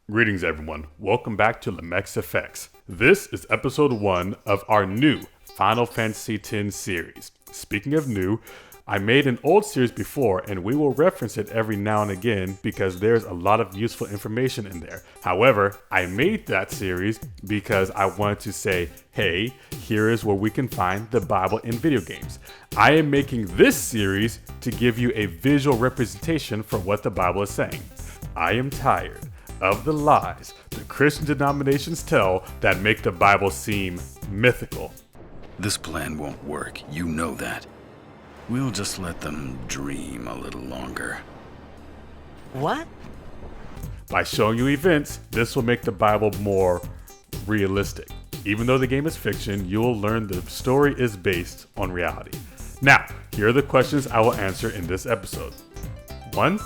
Greetings everyone, welcome back to Lamech's FFX. This is episode 1 of our new Final Fantasy X series. Speaking of new, I made an old series before and we will reference it every now and again because there's a lot of useful information in there. However, I made that series because I wanted to say, hey, here is where we can find the Bible in video games. I am making this series to give you a visual representation for what the Bible is saying. I am tired of the lies the Christian denominations tell that make the Bible seem mythical. This plan won't work, you know that. We'll just let them dream a little longer. What? By showing you events, this will make the Bible more realistic. Even though the game is fiction, you will learn the story is based on reality. Now, here are the questions I will answer in this episode. 1.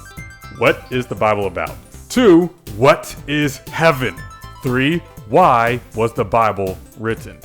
What is the Bible about? 2. What is heaven? 3. Why was the Bible written?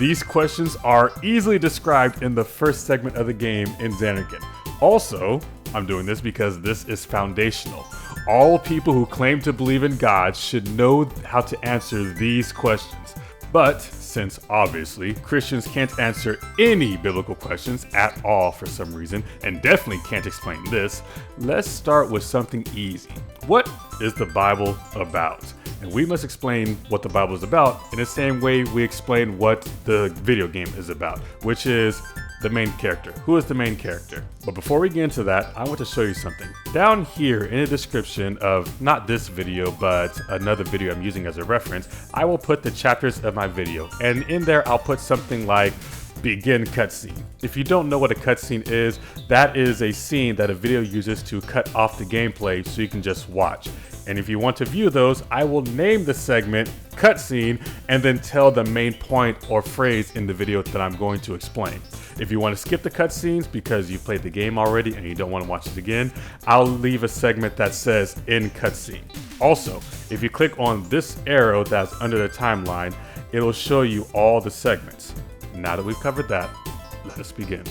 These questions are easily described in the first segment of the game in Xanarkand. Also, I'm doing this because this is foundational. All people who claim to believe in God should know how to answer these questions. But since obviously Christians can't answer any biblical questions at all for some reason, and definitely can't explain this, let's start with something easy. What is the Bible about? And we must explain what the Bible is about in the same way we explain what the video game is about, which is the main character. Who is the main character? But before we get into that, I want to show you something. Down here in the description of not this video, but another video I'm using as a reference, I will put the chapters of my video. And in there, I'll put something like begin cutscene. If you don't know what a cutscene is, that is a scene that a video uses to cut off the gameplay so you can just watch. And if you want to view those, I will name the segment cutscene and then tell the main point or phrase in the video that I'm going to explain. If you want to skip the cutscenes because you played the game already and you don't want to watch it again, I'll leave a segment that says in cutscene. Also, if you click on this arrow that's under the timeline, it'll show you all the segments. Now that we've covered that, let us begin.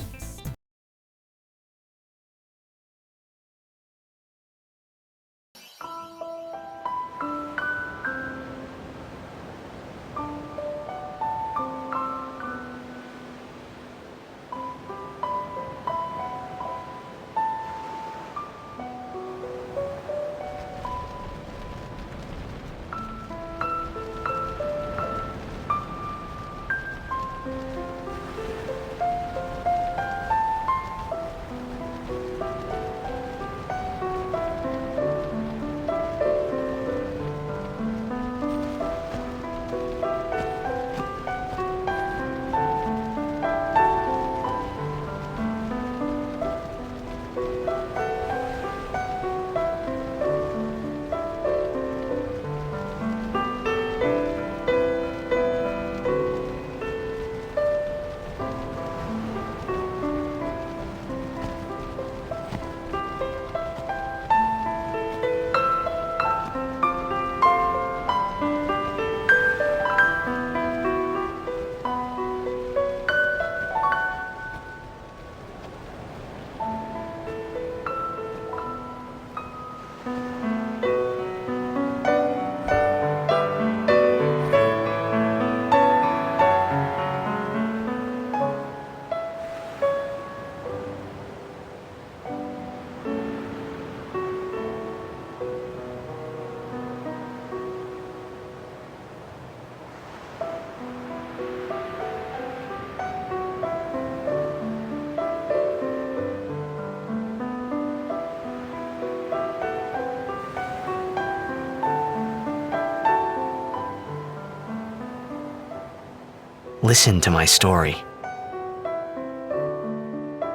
Listen to my story.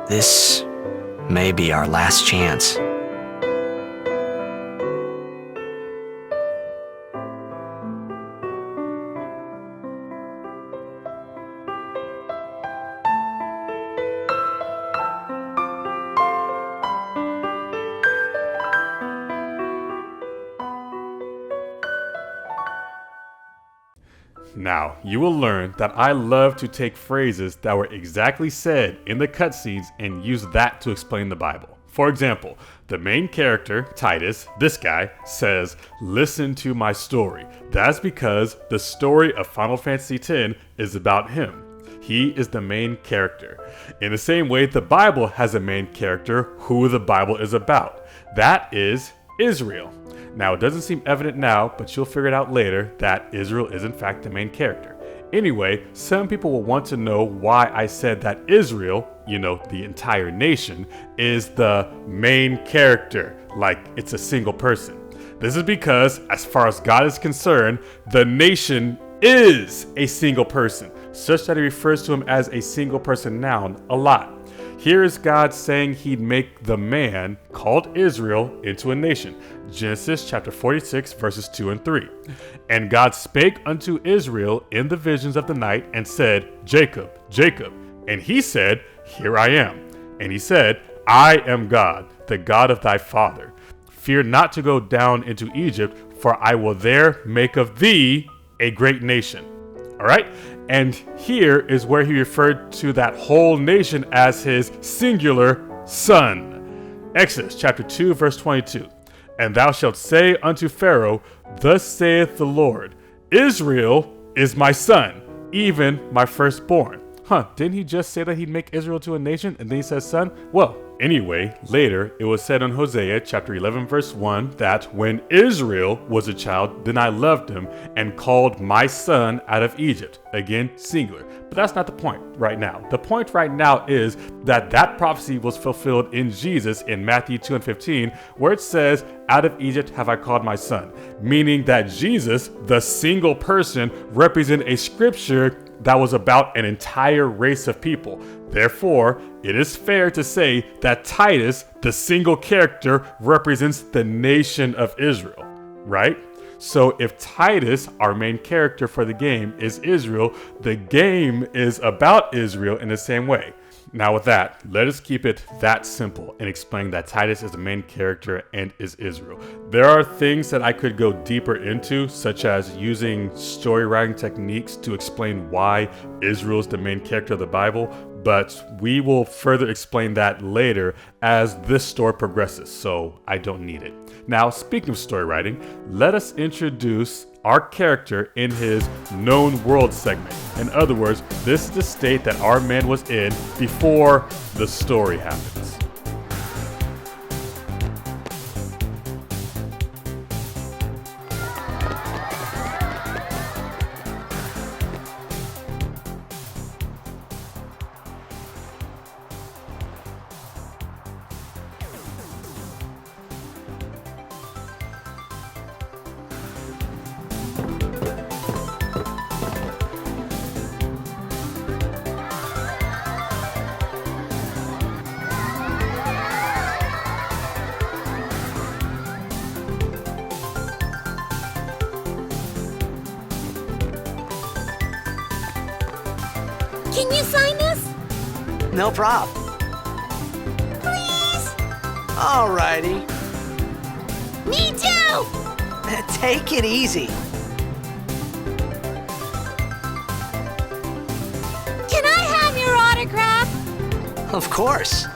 This may be our last chance. Now, you will learn that I love to take phrases that were exactly said in the cutscenes and use that to explain the Bible. For example, the main character, Titus, this guy, says, "Listen to my story." That's because the story of Final Fantasy X is about him. He is the main character. In the same way, the Bible has a main character who the Bible is about. That is Israel. Now, it doesn't seem evident now, but you'll figure it out later that Israel is in fact the main character. Anyway, some people will want to know why I said that Israel, the entire nation, is the main character, like it's a single person. This is because, as far as God is concerned, the nation is a single person, such that he refers to him as a single person noun a lot. Here is God saying he'd make the man called Israel into a nation. Genesis chapter 46 verses 2 and 3. "And God spake unto Israel in the visions of the night and said, Jacob, Jacob. And he said, Here I am. And he said, I am God, the God of thy father. Fear not to go down into Egypt, for I will there make of thee a great nation." All right? And here is where he referred to that whole nation as his singular son. Exodus chapter 2 verse 22. "And thou shalt say unto Pharaoh, Thus saith the Lord, Israel is my son, even my firstborn." Didn't he just say that he'd make Israel to a nation and then he says son? Well, anyway, later it was said in Hosea chapter 11 verse 1 that when Israel was a child, then I loved him and called my son out of Egypt. Again, singular. But that's not the point right now. The point right now is that prophecy was fulfilled in Jesus in Matthew 2 and 15, where it says, "Out of Egypt have I called my son," meaning that Jesus, the single person, represented a scripture that was about an entire race of people. Therefore, it is fair to say that Titus, the single character, represents the nation of Israel, right? So if Titus, our main character for the game, is Israel, the game is about Israel in the same way. Now with that, let us keep it that simple and explain that Titus is the main character and is Israel. There are things that I could go deeper into, such as using story writing techniques to explain why Israel is the main character of the Bible, but we will further explain that later as this story progresses, so I don't need it. Now, speaking of story writing, let us introduce our character in his known world segment. In other words, this is the state that our man was in before the story happens. Can you sign this? No prob. Please? Alrighty. Me too! Take it easy. Can I have your autograph? Of course.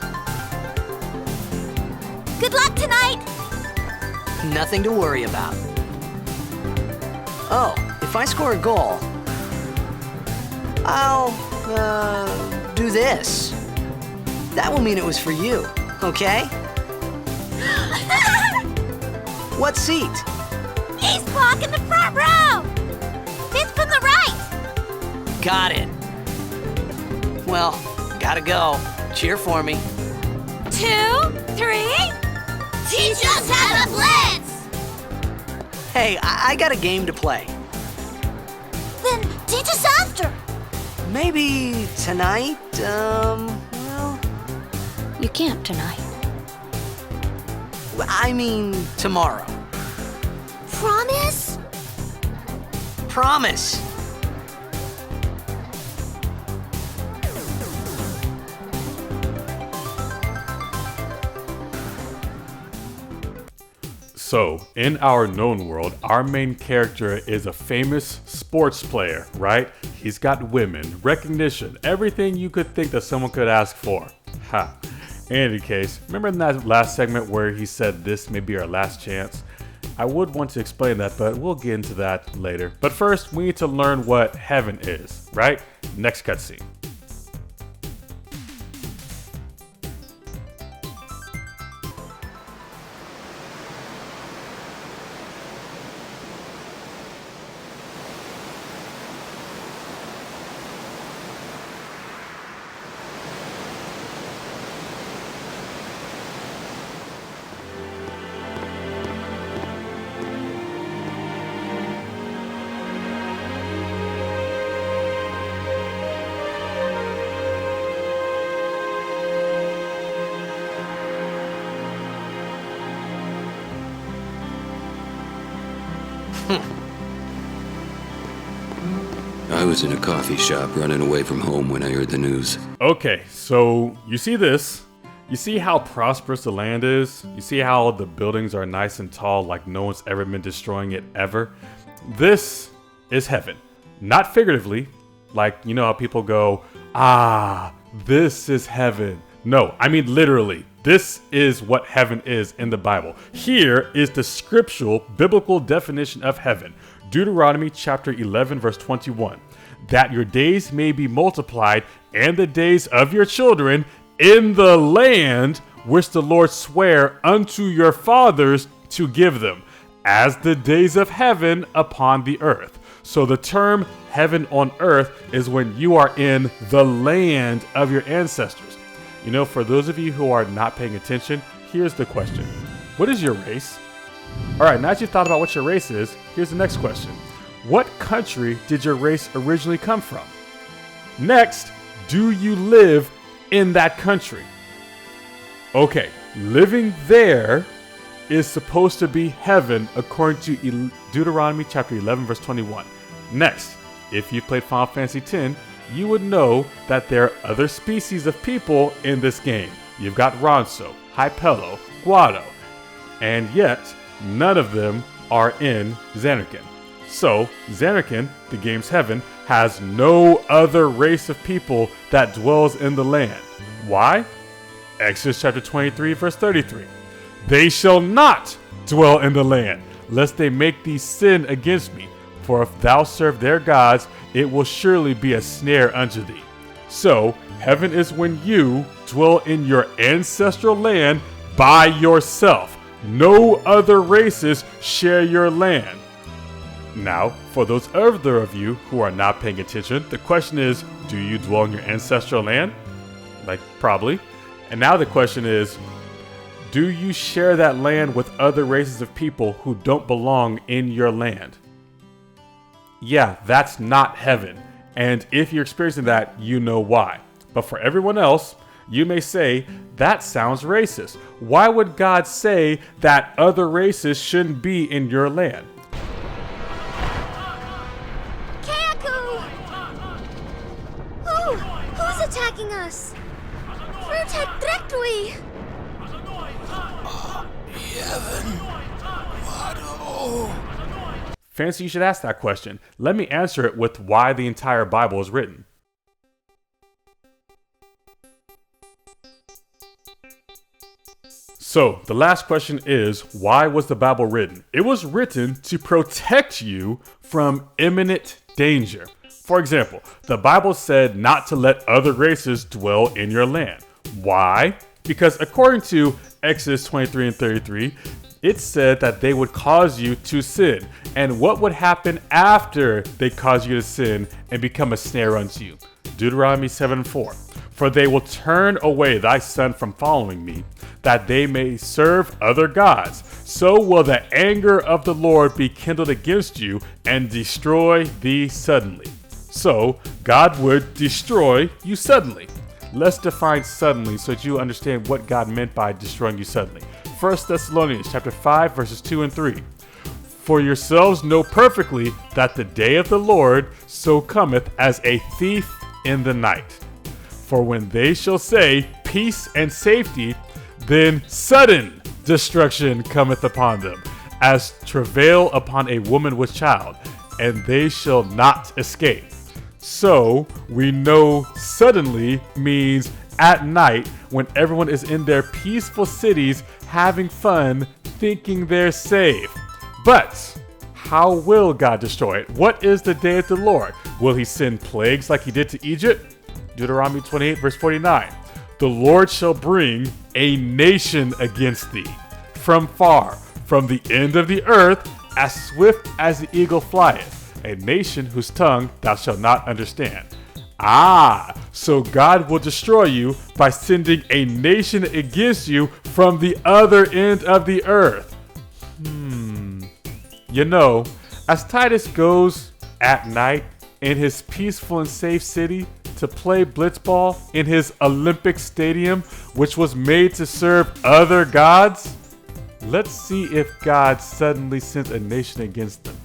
Good luck tonight! Nothing to worry about. Oh, if I score a goal, I'll, do this. That will mean it was for you, okay? What seat? He's blocking the front row! Fifth from the right! Got it. Well, gotta go. Cheer for me. 2, 3... Teach us how to blitz! Hey, I got a game to play. Then teach us after! Maybe tonight, well... You can't tonight. I mean tomorrow. Promise? Promise. So, in our known world, our main character is a famous sports player, right? He's got women, recognition, everything you could think that someone could ask for. Ha. In any case, remember in that last segment where he said this may be our last chance? I would want to explain that, but we'll get into that later. But first, we need to learn what heaven is, right? Next cutscene. I was in a coffee shop running away from home when I heard the news. Okay, so you see this. You see how prosperous the land is? You see how the buildings are nice and tall, like no one's ever been destroying it ever? This is heaven. Not figuratively, like you know how people go, this is heaven. No, I mean literally. This is what heaven is in the Bible. Here is the scriptural biblical definition of heaven. Deuteronomy chapter 11 verse 21. That your days may be multiplied and the days of your children in the land which the Lord sware unto your fathers to give them, as the days of heaven upon the earth. So the term heaven on earth is when you are in the land of your ancestors. You know, for those of you who are not paying attention, here's the question. What is your race? All right, now that you've thought about what your race is, here's the next question. What country did your race originally come from? Next, do you live in that country? Okay, living there is supposed to be heaven according to Deuteronomy chapter 11 verse 21. Next, if you played Final Fantasy X, you would know that there are other species of people in this game. You've got Ronso, Hypello, Guado, and yet none of them are in Zanarkand. So, Zanarkand, the game's heaven, has no other race of people that dwells in the land. Why? Exodus chapter 23 verse 33. They shall not dwell in the land, lest they make thee sin against me. For if thou serve their gods, it will surely be a snare unto thee. So, heaven is when you dwell in your ancestral land by yourself. No other races share your land. Now, for those other of you who are not paying attention, the question is, do you dwell in your ancestral land? Like, probably. And now the question is, do you share that land with other races of people who don't belong in your land? Yeah, that's not heaven. And if you're experiencing that, you know why. But for everyone else, you may say, that sounds racist. Why would God say that other races shouldn't be in your land? Kaku! Who's attacking us? Protect directly! Fancy you should ask that question. Let me answer it with why the entire Bible is written. So, the last question is, why was the Bible written? It was written to protect you from imminent danger. For example, the Bible said not to let other races dwell in your land. Why? Because according to Exodus 23 and 33, it said that they would cause you to sin. And what would happen after they cause you to sin and become a snare unto you? Deuteronomy 7:4. For they will turn away thy son from following me, that they may serve other gods. So will the anger of the Lord be kindled against you and destroy thee suddenly. So God would destroy you suddenly. Let's define suddenly so that you understand what God meant by destroying you suddenly. 1 Thessalonians chapter 5 verses 2 and 3. For yourselves know perfectly that the day of the Lord so cometh as a thief in the night. For when they shall say peace and safety, then sudden destruction cometh upon them, as travail upon a woman with child, and they shall not escape. So we know suddenly means at night when everyone is in their peaceful cities having fun, thinking they're safe. But how will God destroy it? What is the day of the Lord? Will he send plagues like he did to Egypt? Deuteronomy 28 verse 49. The Lord shall bring a nation against thee from far, from the end of the earth, as swift as the eagle flieth, a nation whose tongue thou shalt not understand. So God will destroy you by sending a nation against you from the other end of the earth. You know, as Titus goes at night in his peaceful and safe city to play blitzball in his Olympic stadium, which was made to serve other gods, let's see if God suddenly sends a nation against them.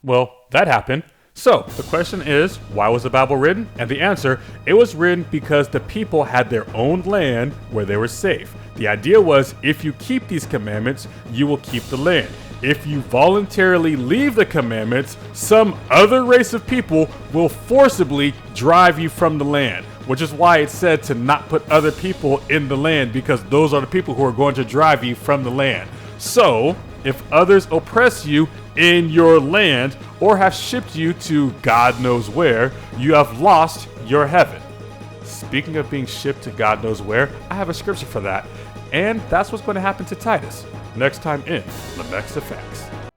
Well, that happened. So, the question is, why was the Bible written? And the answer, it was written because the people had their own land where they were safe. The idea was, if you keep these commandments, you will keep the land. If you voluntarily leave the commandments, some other race of people will forcibly drive you from the land. Which is why it's said to not put other people in the land, because those are the people who are going to drive you from the land. So, if others oppress you in your land or have shipped you to God knows where, you have lost your heaven. Speaking of being shipped to God knows where, I have a scripture for that. And that's what's going to happen to Titus next time in Lamech's FFX.